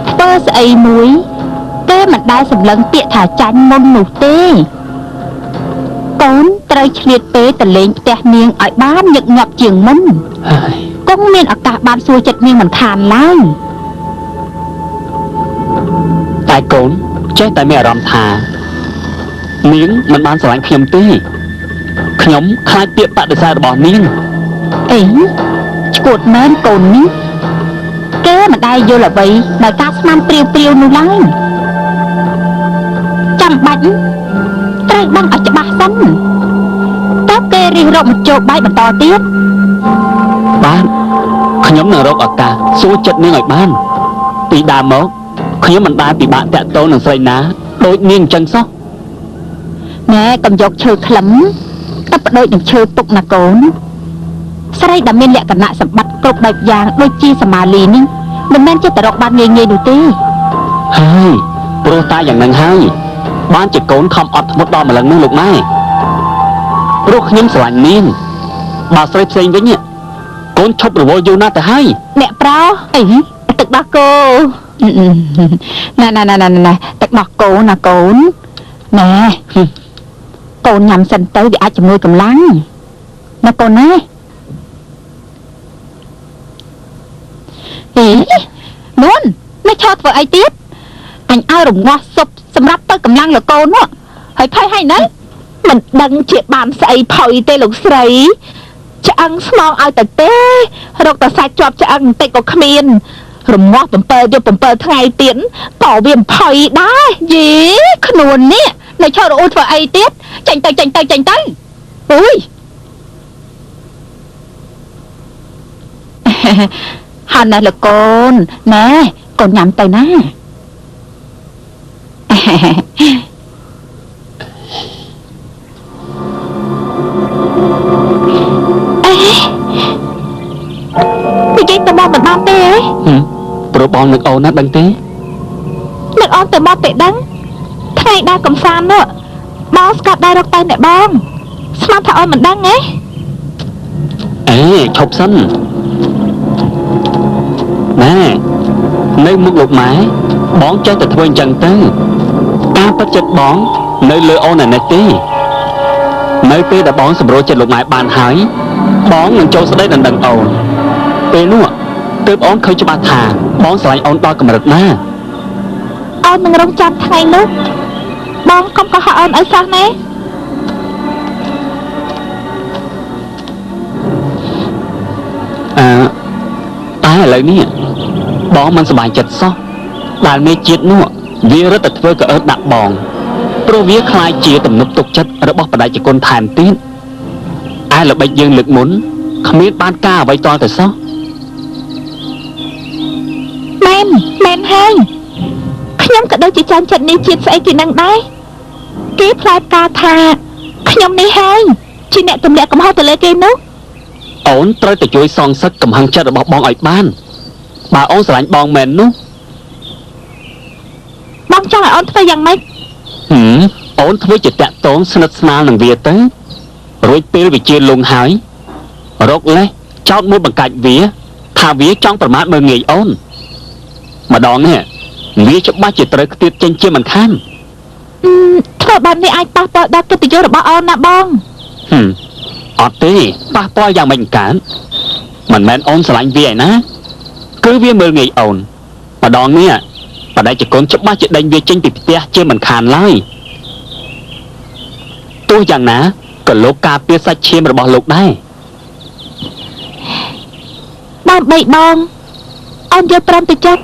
ធ្វើស្អីមួយគេមិនដែលសម្លឹងពាក្យថាចាញ់មុននោះទេកូនត្រូវឆ្លៀតពេលទៅលេងផ្ទះនាងឲ្យបានញឹកញាប់ជាងមុនកុំមានឱកាសបានសួរចិត្តនាងមិនខានឡើយតែកូនចេះតែមានអារម្មណ៍ថានាងមិនបានស្រឡាញ់ខ្ញុំទេខ្ញុំខ្លាចពាក្យបដិសេធរបស់នាងអីឈួតមែនកូននេះគេមិនដែលយល់អ្វីដោយការស្មានព្រាវនោះឡើយចាំបាច់ត្រូវដឹងឲ្យច្បាស់សិនតើគេរិះរកមកជោគបាយបន្តទៀតបានខ្ញុំនឹងរកឱកាសសួរចិត្តនាងឲ្យបានពីដើមមកខ្ញុំមិនដែលពិបាកតាក់ទងនឹងស្រីណាដូចនាងអញ្ចឹងសោះណែកុំយកឈើខ្លឹមតែបដូចនឹងឈើពុកណាកូនស្រីដែលមានលក្ខណៈសម្បត្តិគ្រប់បែបយ៉ាងដូចជាសមាលីនេះមិនមែនជាតរកបានងាយនោះទេហើយព្រោះតែយ៉ាងនឹងហើយបានជាកូនខំអត់ធ្មត់ដល់ម្លឹងនោះលោកម៉ែព្រោះខ្ញុំស្រឡាញ់នាងបើស្រីផ្សេងវិញកូនឈប់រវល់យូរណាស់ទៅហើយអ្នកប្រោអីទឹកដោះគោណែទឹកដោះគោណាកូនណែកូនញ៉ាំសិនទៅវាអាចជំនួយកម្លាំងណាកូនណានួនមិនឈរធ្វើអីទៀតអញឲ្យរងាស់សុបសម្រាប់ទៅកម្លាំងលកូននោះហើយផៃហើយណាមិនដឹងជាបានស្អីផុយទេលោកស្រីឆ្អឹងស្មងឲ្យទៅទេរកតែសាច់ជាប់ឆ្អឹងបន្តិចក៏គ្មានរងាស់7 យប់ 7 ថ្ងៃទៀតក៏វាផុយដែរយីខ្លួននេះនៅឈររអ៊ូធ្វើអីទៀតចាញ់ទៅអូយហានណាលកូនណែកូនញ៉ាំទៅណានិយាយទៅមកមិនបានទេព្រោះបងនឹកអូនណាដឹងទេនឹកអូនទៅមកទេដឹងថ្ងៃដើរកំសាន្តនោះបងស្កាត់ដែររកទៅអ្នកបងស្មានថាអូនមិនដឹងទេឈប់សិនណែនៅមុខលោកម៉ែបងចេះតែធ្វើអញ្ចឹងទៅការពិតចិត្តបងនៅលើអូននេះទេនៅពេលដែលបងសម្រួលចិត្តលោកម៉ែបានហើយបងនឹងចូលស្ដីដណ្ដឹងអូនពេលនោះទើបអូនឃើញច្បាស់ថាបងស្រឡាញ់អូនដល់កម្រិតណាអូននឹងរងចាំថ្ងៃនោះបងកុំកុហកអូនឲ្យសោះណាតែឥឡូវនេះបងមិនសប្បាយចិត្តសោះដែលមេជាតិនោះវារត់តែធ្វើកអើតដាក់បងព្រោះវាខ្លាចជាទំនុកទុកចិត្តរបស់បដិជគុណថែមទៀតឯល្បិចយើងលើកមុនគ្មានបានការអ្វីតទៅសោះមែនហើយខ្ញុំក៏ដូចជាចាញ់ចិត្តនេះជាតិស្អីគេនឹងដែរគេផ្លែផ្កាថាខ្ញុំនេះហើយជាអ្នកទម្លាក់កំហុសទៅលើគេនោះអូនត្រូវតែជួយសងសឹកកំហឹងចិត្តរបស់បងឲ្យបានបើអូនស្រឡាញ់បងមែននោះបងចង់ឲ្យអូនធ្វើយ៉ាងម៉េចអូនធ្វើជាតាក់ទងស្និទ្ធស្នាលនឹងវាទៅរួចពេលវាជាលងហើយរកលេសចោតមួយបង្កាច់វាថាវាចង់ប្រមាថមើលងាយអូនម្ដងនេះវាច្បាស់ជាត្រូវខ្ទាតចេញជាមិនខានធ្វើបែបនេះអាចប៉ះពាល់ដល់កិត្តិយសរបស់អូនណាបងអត់ទេប៉ះពាល់យ៉ាងមិនកើតមិនមែនអូនស្រឡាញ់វាឯណាគឺវាមើលងាយអូនម្ដងនេះបដិជគុណច្បាស់ជាដេញវាចេញពីផ្ទះជាមិនខានឡើយទោះយ៉ាងណាក៏លោកការពារសាច់ឈាមរបស់លោកដែរដើម្បីបងអូនយកព្រមទៅចិត្ត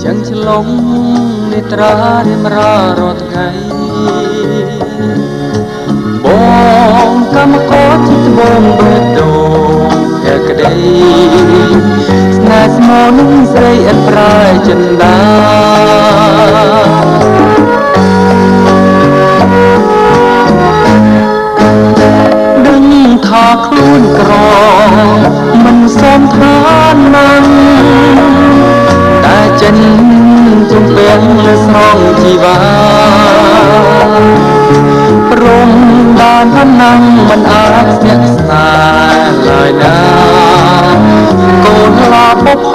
ចឹងឆ្លងនេត្រារៀមរារាល់ថ្ងៃបងកម្មករជាត្បូងបេះដូងភក្តីស្នេហ៍ស្មោះនឹងស្រីឥតប្រែចិន្តាដឹងថាខ្លួនក្រមិនសមឋានណាស់តែច ចិនជំពាំងលើស្រងជីវ៉ាព្រមបានអំណាំមិនអាចស្នាក់ស្នាឡើយណាកូនឡាបផ